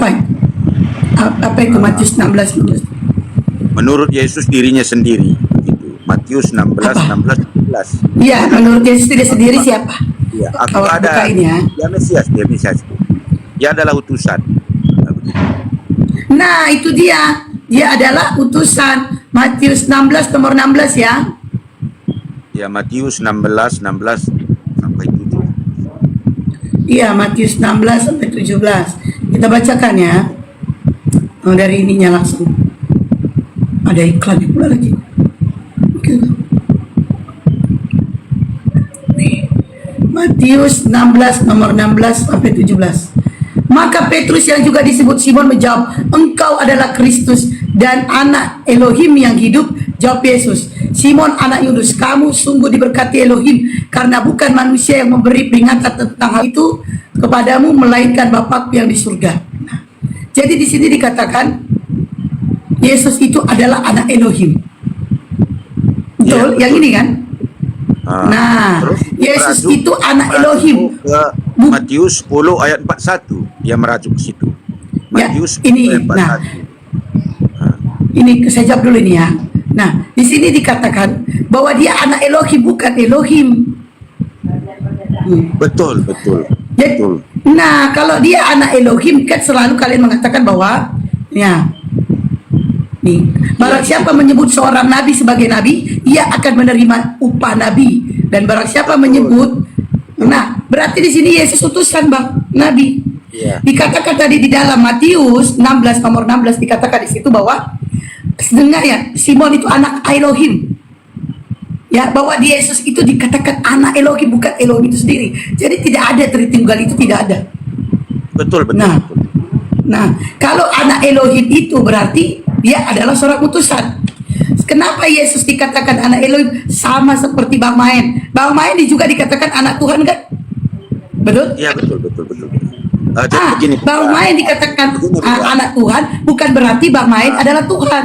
Apa? Apa itu Matius 16? Menurut Yesus dirinya sendiri. Gitu. Matius 16, Apa? 16, 17. Iya, menurut Yesus diri sendiri siapa? Ya, aku Kalau ada. buka ini ya. Dia Mesias, dia Mesias. Dia adalah utusan. Nah, begitu. Nah, itu dia. Dia adalah utusan. Matius 16 nomor 16 ya. Ya, Matius 16, 16 sampai 7. Iya, Matius 16 sampai 17. Kita bacakan ya. Oh, dari ininya langsung. Ada iklannya pula lagi. Oke. Nih. Matius 16 nomor 16 sampai 17. Maka Petrus yang juga disebut Simon menjawab, "Engkau adalah Kristus dan anak Elohim yang hidup." Jawab Yesus, "Simon anak Yunus, kamu sungguh diberkati Elohim, karena bukan manusia yang memberi peringatan tentang hal itu kepadamu, melainkan Bapakku yang di surga." Nah, jadi di sini dikatakan Yesus itu adalah anak Elohim. Betul? Ya, Yang ini kan? Nah, terus Yesus merajuk- itu anak merajuk Elohim. ke Matius 10 ayat 41. Dia merajuk ke situ. Ya, Matius 10 ini, ayat 41. Ini saya jawab dulu ini ya. Nah, di sini dikatakan bahwa dia anak Elohim, bukan Elohim. Betul, betul. Jadi, Betul. nah kalau dia anak Elohim kan selalu kalian mengatakan bahwa ya, nih, barang siapa menyebut seorang nabi sebagai nabi, ia akan menerima upah nabi. Dan barang siapa menyebut, nah berarti di sini Yesus utusan bang, nabi. Iya. Dikatakan tadi di dalam Matius 16 nomor 16 dikatakan di situ bahwa dengar ya, Simon itu anak Elohim. Ya, bahwa di Yesus itu dikatakan anak Elohim, bukan Elohim itu sendiri. Jadi tidak ada Tritunggal, itu tidak ada. Betul, betul. Nah, betul. nah kalau anak Elohim itu berarti dia adalah seorang utusan. Kenapa Yesus dikatakan anak Elohim? Sama seperti Bang Maen. Bang Maen juga dikatakan anak Tuhan kan? Betul? Iya, betul, betul, betul. Jadi begini, Bang Maen dikatakan anak Tuhan, bukan berarti Bang Maen adalah Tuhan.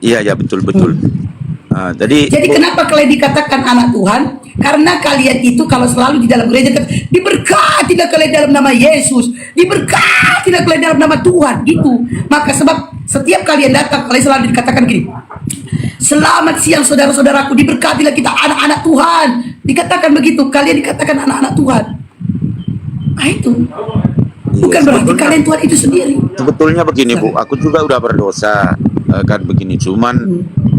Iya, ya, betul, betul. Jadi Kenapa kalian dikatakan anak Tuhan? Karena kalian itu kalau selalu di dalam gereja diberkatilah kalian dalam nama Yesus, diberkatilah kalian dalam nama Tuhan, gitu. Maka sebab setiap kalian datang, kalian selalu dikatakan gini, "Selamat siang saudara-saudaraku, diberkatilah kita anak-anak Tuhan." Dikatakan begitu, kalian dikatakan anak-anak Tuhan. Nah itu bukan berarti kalian Tuhan itu sendiri. sebetulnya begini Bu, aku juga udah berdosa kan begini, cuman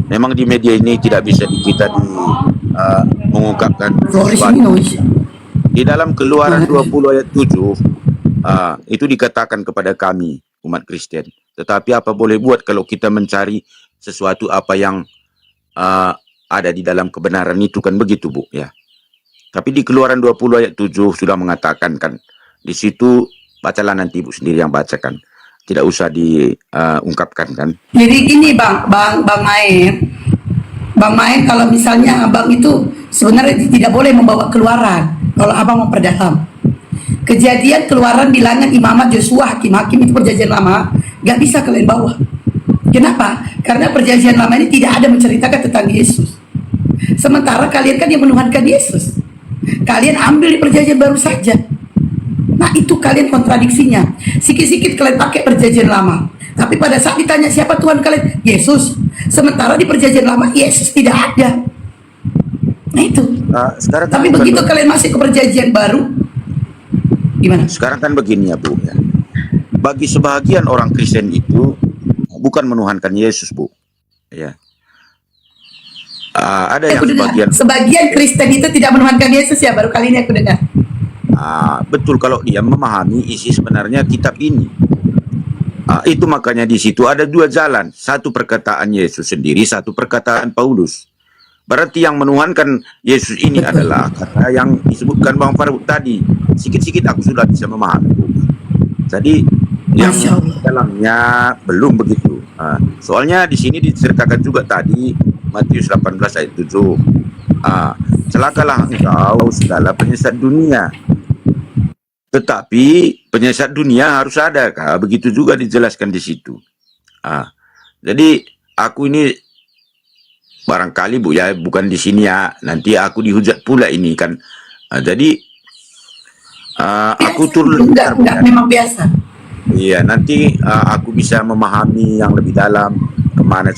memang di media ini tidak bisa kita mengungkapkan sesuatu. Di dalam Keluaran 20 ayat 7 itu dikatakan kepada kami umat Kristen, tetapi apa boleh buat kalau kita mencari sesuatu apa yang ada di dalam kebenaran itu, kan begitu Bu ya. Tapi di Keluaran 20 ayat 7 sudah mengatakan kan, di situ bacalah nanti Bu sendiri yang bacakan, tidak usah diungkapkan kan. Jadi gini Bang Maen, kalau misalnya Abang itu sebenarnya tidak boleh membawa Keluaran kalau Abang mau perdalam. Kejadian, Keluaran, Bilangan, Imamat, Yosua, Hakim-Hakim itu perjanjian lama, nggak bisa kalian bawa. Kenapa? Karena perjanjian lama ini tidak ada menceritakan tentang Yesus. Sementara kalian kan yang menuhankan Yesus. Kalian ambil di perjanjian baru saja. Nah itu kalian kontradiksinya. Sikit-sikit kalian pakai perjanjian lama, tapi pada saat ditanya siapa Tuhan kalian, Yesus. Sementara di perjanjian lama Yesus tidak ada. Nah itu. Sekarang Tapi kan begitu kalian masih ke perjanjian baru, gimana? Sekarang kan begini ya Bu ya. Bagi sebagian orang Kristen itu bukan menuhankan Yesus Bu. Ya. Ada yang sebagian Kristen itu tidak menuhankan Yesus ya, baru kali ini aku dengar. Betul, kalau dia memahami isi sebenarnya kitab ini. Itu makanya di situ ada dua jalan, satu perkataan Yesus sendiri, satu perkataan Paulus. Berarti yang menuhankan Yesus ini adalah karena yang disebutkan Bang Faruk tadi. Sikit-sikit aku sudah bisa memahami. Jadi yang dalamnya belum begitu. Soalnya di sini diceritakan juga tadi Matius 18 ayat 7. Celakalah engkau segala penyesat dunia. Tetapi penyesat dunia harus ada, kah? Begitu juga dijelaskan di situ. Jadi aku ini barangkali Bu ya, bukan di sini ya, nanti aku dihujat pula ini kan. Jadi aku turun enggak, memang biasa. Iya, nanti aku bisa memahami yang lebih dalam kemana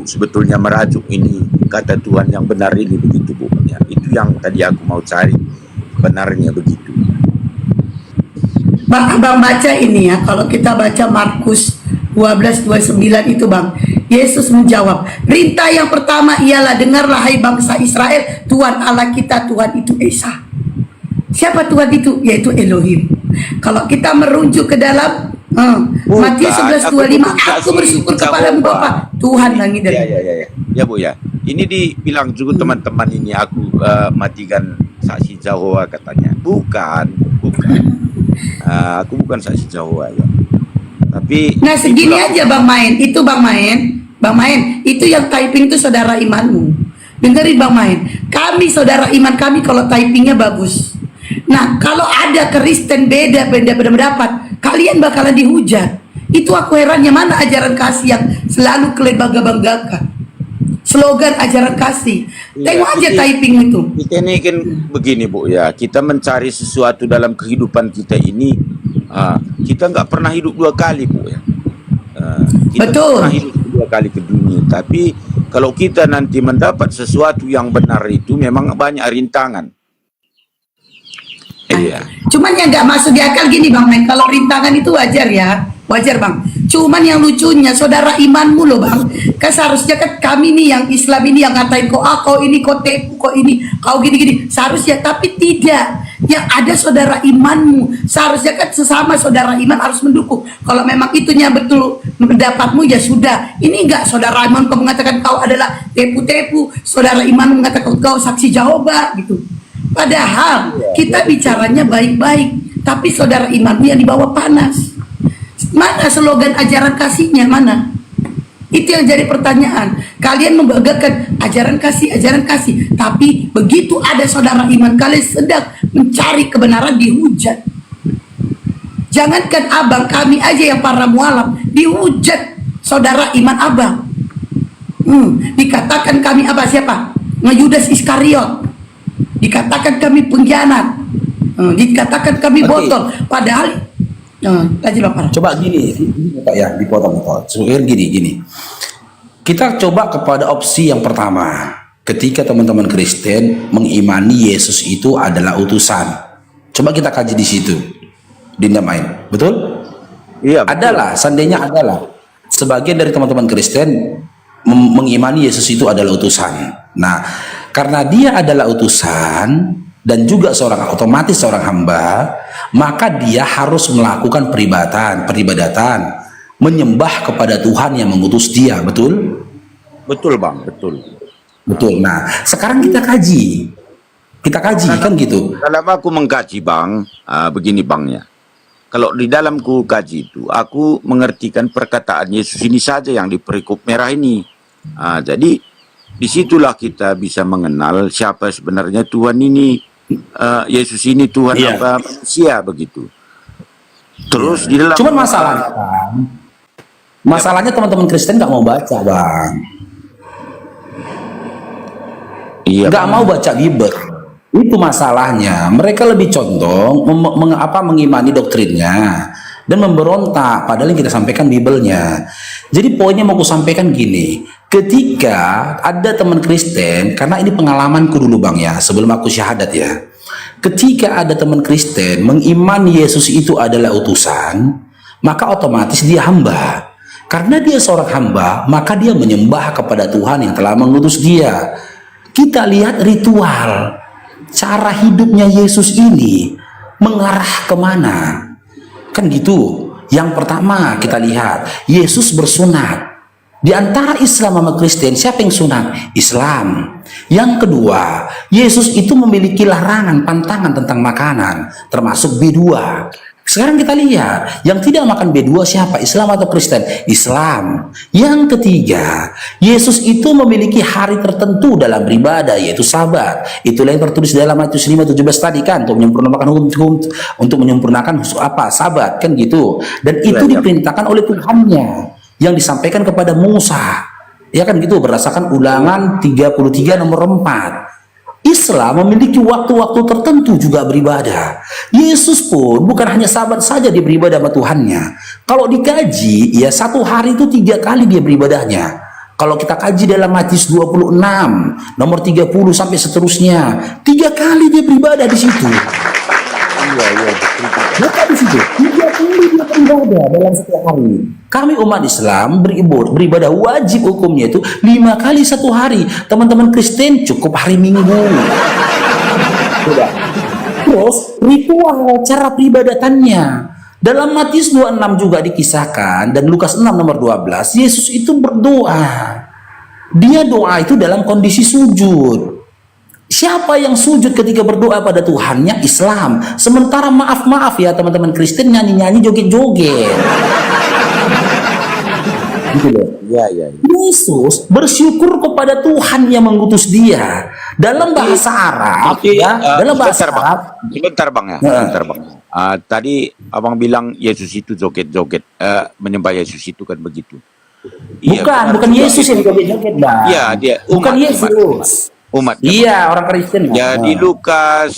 sebetulnya merajuk ini kata Tuhan yang benar ini begitu Bu. Ya, itu yang tadi aku mau cari benarnya begitu. Bang, Abang baca ini ya, kalau kita baca Markus 12:29 itu Bang, Yesus menjawab, perintah yang pertama ialah, dengarlah hai bangsa Israel, Tuhan Allah kita, Tuhan itu Esa. Siapa Tuhan itu? Yaitu Elohim. Kalau kita merujuk ke dalam Matius 11:25, aku bersyukur kepadamu Bapa, Tuhan langit dan bumi. Ya Bu ya. Ini dibilang juga teman-teman ini aku matikan saksi Jehovah katanya. Bukan. Aku bukan saksi Jehovah ya. Tapi Nah segini aja Bang Main, itu Bang Main, itu yang typing itu saudara imanmu. Dengerin Bang Main, kami saudara iman kami kalau typingnya bagus. Nah kalau ada Kristen beda pendapat, kalian bakalan dihujat. Itu aku herannya, mana ajaran kasih yang selalu kalian bangga-banggakan. Slogan ajaran kasih. Tengok aja typing itu. Kita ini kan begini Bu ya, kita mencari sesuatu dalam kehidupan kita ini, kita nggak pernah hidup dua kali Bu ya. Kita Betul. pernah hidup dua kali ke dunia, tapi kalau kita nanti mendapat sesuatu yang benar itu memang banyak rintangan. Iya. Cuman yang nggak masuk di akal gini Bang Main, kalau rintangan itu wajar ya, wajar Bang. Cuman yang lucunya saudara imanmu loh Bang, kan seharusnya kan kami nih yang Islam ini yang ngatain kau ini kau tepu, kau ini kau gini-gini, seharusnya, tapi tidak. Yang ada saudara imanmu, seharusnya kan sesama saudara iman harus mendukung. Kalau memang itunya betul pendapatmu ya sudah. Ini enggak, saudara iman kau mengatakan kau adalah tepu-tepu, saudara iman mengatakan kau saksi Jehovah gitu. Padahal kita bicaranya baik-baik, tapi saudara imanmu yang dibawa panas. Mana slogan ajaran kasihnya, mana? Itu yang jadi pertanyaan. Kalian membanggakan ajaran kasih, tapi begitu ada saudara iman kalian sedang mencari kebenaran, dihujat. Jangankan abang, kami aja yang para mualaf dihujat saudara iman abang. Dikatakan kami apa, siapa? Yudas Iskariot. Dikatakan kami pengkhianat, dikatakan kami botol, padahal coba gini Pak ya, dipotong. Gini. Kita coba kepada opsi yang pertama. Ketika teman-teman Kristen mengimani Yesus itu adalah utusan. Coba kita kaji di situ. Dinda Main, betul? Iya. Betul. Adalah, seandainya adalah sebagian dari teman-teman Kristen mengimani Yesus itu adalah utusan. Nah, karena dia adalah utusan dan juga otomatis seorang hamba, maka dia harus melakukan peribadatan, menyembah kepada Tuhan yang mengutus dia, betul? Betul Bang, betul. Betul. Nah, sekarang kita kaji kan gitu. Dalam aku mengkaji Bang, begini Bangnya. Kalau di dalamku kaji itu, aku mengertikan perkataan Yesus ini saja yang di perikop merah ini. Jadi disitulah kita bisa mengenal siapa sebenarnya Tuhan ini. Yesus ini Tuhan apa manusia begitu. Terus di dalam, cuman masalahnya teman-teman Kristen nggak mau baca Bang. Iya. Nggak mau baca Bible. Itu masalahnya. Mereka lebih condong mengimani doktrinnya dan memberontak padahal yang kita sampaikan Biblenya. Jadi poinnya mau aku sampaikan gini, ketika ada teman Kristen, karena ini pengalamanku dulu Bang ya, sebelum aku syahadat ya, ketika ada teman Kristen mengimani Yesus itu adalah utusan, maka otomatis dia hamba. Karena dia seorang hamba, maka dia menyembah kepada Tuhan yang telah mengutus dia. Kita lihat ritual, cara hidupnya Yesus ini mengarah kemana? Kan gitu. Yang pertama kita lihat, Yesus bersunat. Di antara Islam sama Kristen, siapa yang sunat? Islam. Yang kedua, Yesus itu memiliki larangan, pantangan tentang makanan, termasuk B2. Sekarang kita lihat, yang tidak makan B2 siapa? Islam atau Kristen? Islam. Yang ketiga, Yesus itu memiliki hari tertentu dalam beribadah, yaitu Sabat. Itulah yang tertulis dalam Matius 5:17 tadi kan, untuk menyempurnakan hukum, untuk menyempurnakan apa? Sabat, kan gitu. Dan itu diperintahkan oleh Tuhannya yang disampaikan kepada Musa. Ya kan gitu, berdasarkan Ulangan 33 nomor 4. Islam memiliki waktu-waktu tertentu juga beribadah. Yesus pun bukan hanya sabat saja dia beribadah sama Tuhannya. Kalau dikaji, ya satu hari itu 3 kali dia beribadahnya. Kalau kita kaji dalam Matius 26, nomor 30 sampai seterusnya, 3 kali dia beribadah di situ. Iya, iya, betul. Maka di situ 3 kali dia beribadah dalam setiap hari. Kami umat Islam beribadah wajib hukumnya itu 5 kali satu hari. Teman-teman Kristen cukup hari Minggu. Sudah. Terus ritual cara peribadatannya dalam Matius 26 juga dikisahkan, dan Lukas 6 nomor 12, Yesus itu berdoa. Dia doa itu dalam kondisi sujud. Siapa yang sujud ketika berdoa pada Tuhannya? Islam. Sementara maaf ya teman-teman Kristen nyanyi-nyanyi, joget-joget. Gitu loh. Ya. Yesus bersyukur kepada Tuhan yang mengutus dia. Dalam bahasa Arab, dalam bahasa Arab. Sebentar bang ya. Sebentar bang. Tadi abang bilang Yesus itu joget-joget, menyembah Yesus itu kan begitu. Bukan Yesus yang joget-joget, Bang. Iya, dia bukan Yesus. Umat. Iya, orang Kristen. Jadi Lukas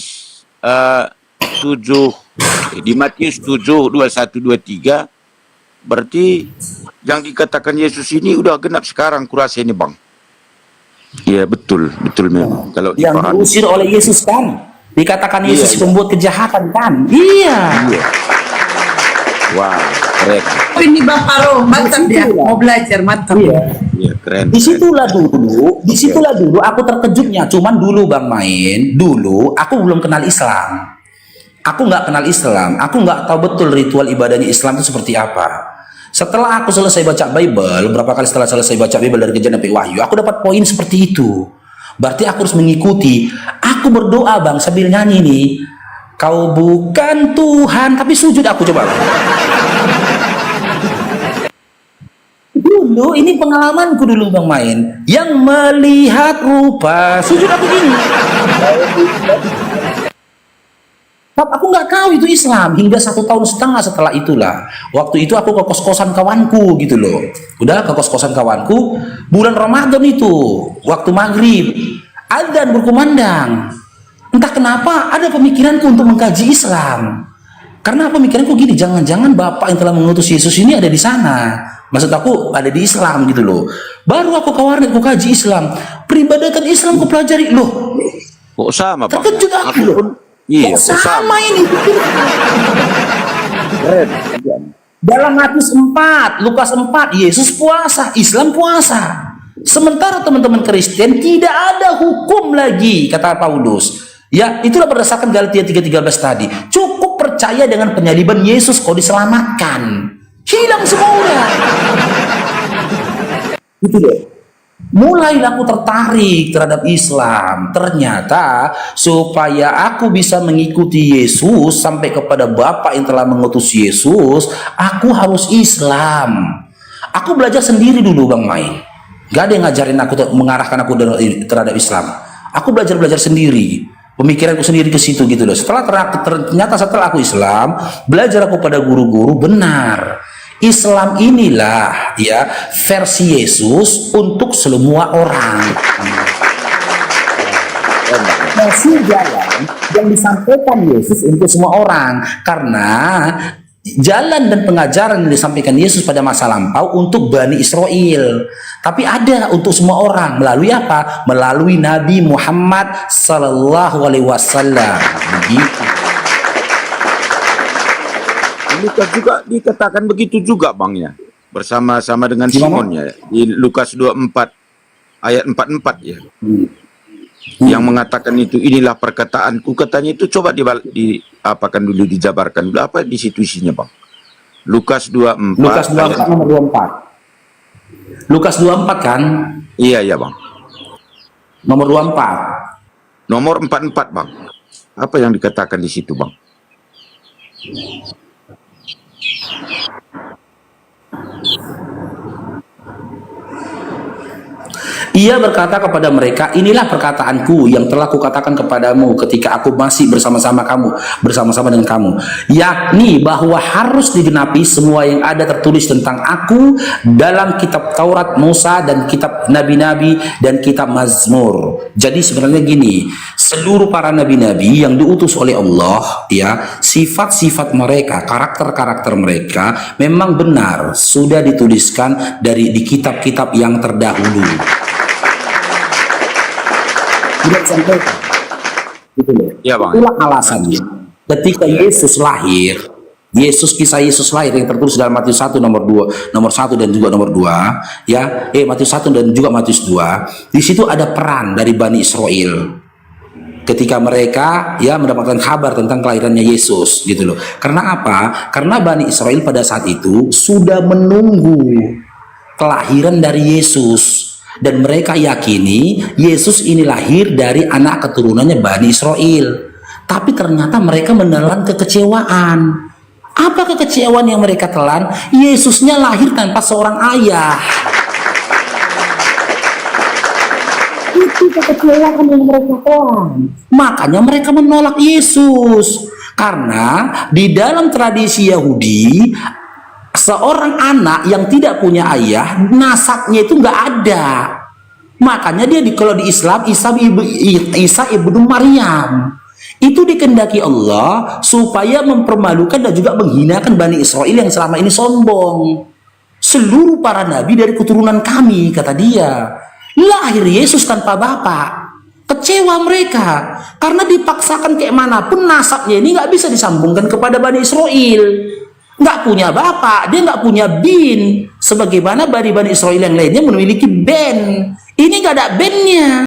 7, di Matius 7, 21, 23, berarti yang dikatakan Yesus ini udah genap sekarang kurasa ini bang. Iya betul memang. Kalau yang dipahami. diusir oleh Yesus kan, dikatakan Yesus Iya. pembuat kejahatan kan. Iya. Wah, keren. Ini Bang Paro, mantap dia. Mau belajar, mantap. Iya, keren. Disitulah dulu aku terkejutnya. Cuman dulu Bang Main, dulu aku belum kenal Islam. Aku nggak kenal Islam. Aku nggak tahu betul ritual ibadahnya Islam itu seperti apa. Setelah aku selesai baca Bible, berapa kali setelah selesai baca Bible dari Kejadian sampai Wahyu, aku dapat poin seperti itu. Berarti aku harus mengikuti. Aku berdoa Bang sambil nyanyi nih. Kau bukan Tuhan, tapi sujud aku coba. Dulu ini pengalamanku dulu Bang Main, yang melihat rupa sujud aku gini. Tapi aku nggak tahu itu Islam hingga 1,5 tahun setelah itulah. Waktu itu aku ke kos-kosan kawanku gitu loh. Udah ke kos-kosan kawanku, bulan Ramadan itu, waktu maghrib, adzan berkumandang. Entah kenapa ada pemikiranku untuk mengkaji Islam. Karena pemikiranku gini, jangan-jangan Bapak yang telah mengutus Yesus ini ada di sana. Maksud aku ada di Islam gitu loh. Baru aku ke warnet, aku kaji Islam. Peribadatan Islam aku pelajari. Loh, Kok sama bang? terkejut aku loh. Iya, Kok kok sama ini. Keren. Dalam Matius 4, Lukas 4, Yesus puasa, Islam puasa. Sementara teman-teman Kristen tidak ada hukum lagi, kata Paulus. Ya, itulah berdasarkan Galatia 3:13 tadi. Cukup percaya dengan penyaliban Yesus kau diselamatkan. Hilang semua udah. Gitu deh. Mulailah aku tertarik terhadap Islam. Ternyata supaya aku bisa mengikuti Yesus sampai kepada Bapa yang telah mengutus Yesus, aku harus Islam. Aku belajar sendiri dulu Bang Main. Gak ada yang ngajarin aku, mengarahkan aku terhadap Islam. Aku belajar sendiri. Pemikiranku sendiri ke situ gitu loh. Ternyata setelah aku Islam, belajar aku pada guru-guru, benar. Islam inilah ya versi Yesus untuk semua orang. Versi jalan yang disampaikan Yesus untuk semua orang, karena jalan dan pengajaran yang disampaikan Yesus pada masa lampau untuk Bani Israel, tapi ada untuk semua orang melalui apa? Melalui Nabi Muhammad Sallallahu Alaihi Wasallam. Begitu. Lukas juga dikatakan begitu juga bang ya, bersama-sama dengan Simon ya, di Lukas 24 ayat 44 ya, yang mengatakan itu, inilah perkataanku, katanya itu. Coba diapakan dulu, dijabarkan dulu apa di situ isinya bang. Lukas 24 Lukas 24 nomor 24. Lukas 24 kan? Iya bang, Nomor 24. nomor 44 bang. Apa yang dikatakan di situ bang? Ia berkata kepada mereka, inilah perkataanku yang telah kukatakan kepadamu ketika aku masih bersama-sama dengan kamu, yakni bahwa harus digenapi semua yang ada tertulis tentang aku dalam kitab Taurat Musa dan kitab Nabi-Nabi dan kitab Mazmur. Jadi sebenarnya gini, seluruh para nabi-nabi yang diutus oleh Allah, ya, sifat-sifat mereka, karakter-karakter mereka memang benar sudah dituliskan di kitab-kitab yang terdahulu. Tidak sampai gitu loh. Ya, Bang. Itulah alasannya ketika Yesus lahir, kisah Yesus lahir yang tertulis dalam Matius 1 nomor 1 dan juga nomor 2, ya, Matius 1 dan juga Matius 2, di situ ada peran dari Bani Israel ketika mereka ya mendapatkan kabar tentang kelahirannya Yesus, gitu loh. Karena apa? Karena Bani Israel pada saat itu sudah menunggu kelahiran dari Yesus, dan mereka yakini Yesus ini lahir dari anak keturunannya Bani Israel. Tapi ternyata mereka menelan kekecewaan. Apa kekecewaan yang mereka telan? Yesusnya lahir tanpa seorang ayah. Itu kekecewaan yang mereka telan. Makanya mereka menolak Yesus. Karena di dalam tradisi Yahudi, seorang anak yang tidak punya ayah, nasabnya itu nggak ada. Makanya dia kalau di Islam, Isa ibnu Maryam. Itu dikehendaki Allah supaya mempermalukan dan juga menghinakan Bani Israel yang selama ini sombong. Seluruh para nabi dari keturunan kami, kata dia. Lahir Yesus tanpa bapak. Kecewa mereka karena dipaksakan kayak manapun nasabnya ini nggak bisa disambungkan kepada Bani Israel. Nggak punya bapak, dia nggak punya bin. Sebagaimana Bani Israel yang lainnya memiliki ben. Ini nggak ada bennya.